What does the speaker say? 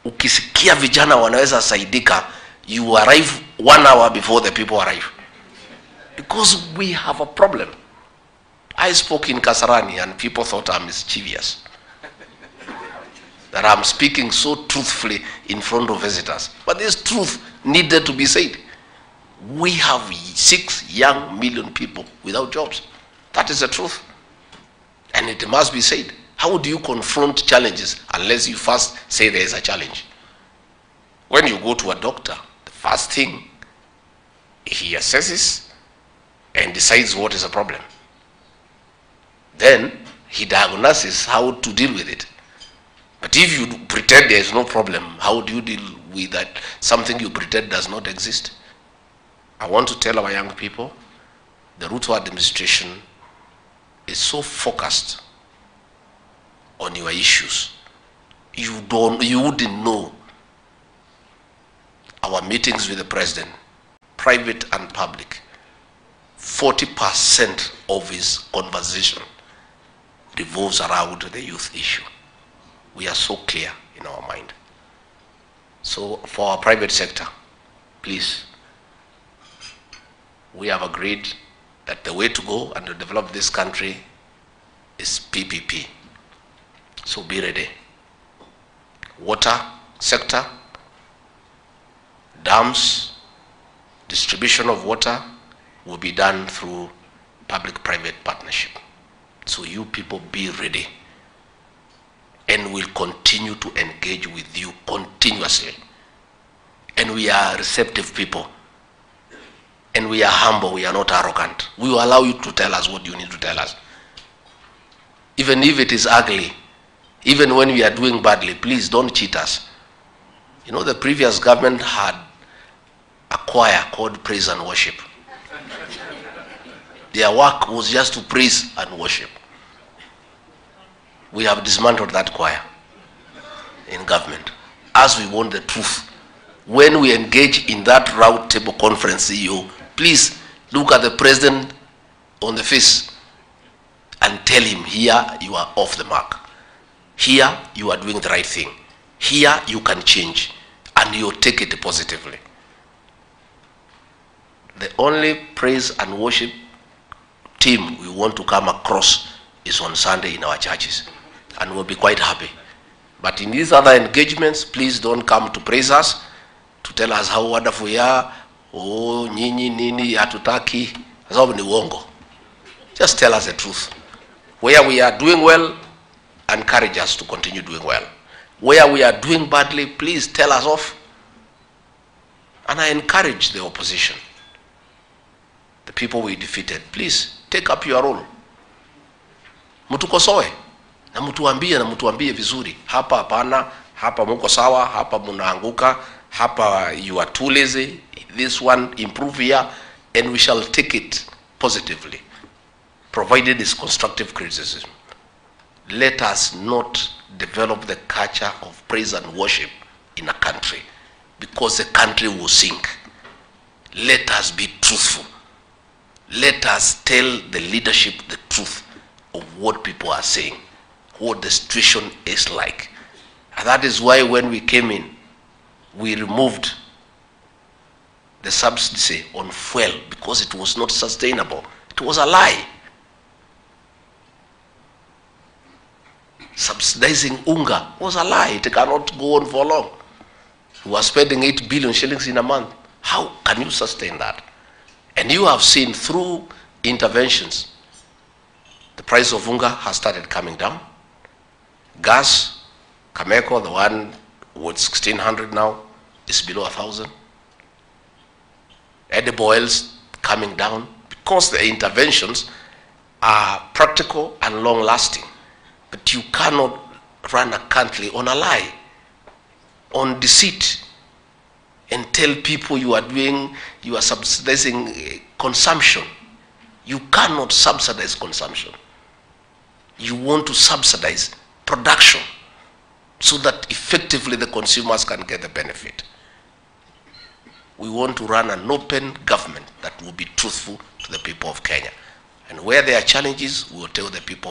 ukisikia vijana wanaweza saidika, you arrive 1 hour before the people arrive. Because we have a problem. I spoke in Kasarani and people thought I'm mischievous. That I'm speaking so truthfully in front of visitors. But this truth needed to be said. We have 6 young million people without jobs. That is the truth. And it must be said. How do you confront challenges unless you first say there is a challenge? When you go to a doctor, the first thing, he assesses and decides what is the problem. Then he diagnoses how to deal with it. But if you pretend there is no problem, how do you deal with that? Something you pretend does not exist. I want to tell our young people, the Ruto administration is so focused on your issues. You wouldn't know our meetings with the president, private and public. 40% of his conversation revolves around the youth issue. We are so clear in our mind. So for our private sector, please, we have agreed that the way to go and to develop this country is PPP. So be ready. Water sector, dams, distribution of water will be done through public-private partnership. So you people be ready. And we'll continue to engage with you continuously. And we are receptive people. And we are humble, we are not arrogant. We will allow you to tell us what you need to tell us. Even if it is ugly, even when we are doing badly, please don't cheat us. You know, the previous government had a choir called Praise and Worship. Their work was just to praise and worship. We have dismantled that choir in government, as we want the truth. When we engage in that round table conference, CEO, please look at the president on the face and tell him, here you are off the mark. Here you are doing the right thing. Here you can change, and you take it positively. The only praise and worship team we want to come across is on Sunday in our churches, and we'll be quite happy. But in these other engagements, please don't come to praise us, to tell us how wonderful we are. Oh, nini, hatutaki. Sababu ni uongo. Just tell us the truth. Where we are doing well, encourage us to continue doing well. Where we are doing badly, please tell us off. And I encourage the opposition, the people we defeated, please take up your role. Mutukosoe na mutuambie vizuri. Hapa hapana, hapa muko sawa, hapa munaanguka, hapa you are too lazy. This one improve here, and we shall take it positively, provided it's constructive criticism. Let us not develop the culture of praise and worship in a country, because the country will sink. Let us be truthful. Let us tell the leadership the truth of what people are saying, what the situation is like. And that is why when we came in, we removed the subsidy on fuel, because it was not sustainable. It was a lie. Subsidizing unga was a lie. It cannot go on for long. We are spending 8 billion shillings in a month. How can you sustain that? And you have seen through interventions, the price of unga has started coming down. Gas, Kameko, the one with 1,600 now, is below 1,000. Edible oils coming down, because the interventions are practical and long-lasting. But you cannot run a country on a lie, on deceit, and tell people you are subsidizing consumption. You cannot subsidize consumption. You want to subsidize production so that effectively the consumers can get the benefit. We want to run an open government that will be truthful to the people of Kenya. And where there are challenges, we will tell the people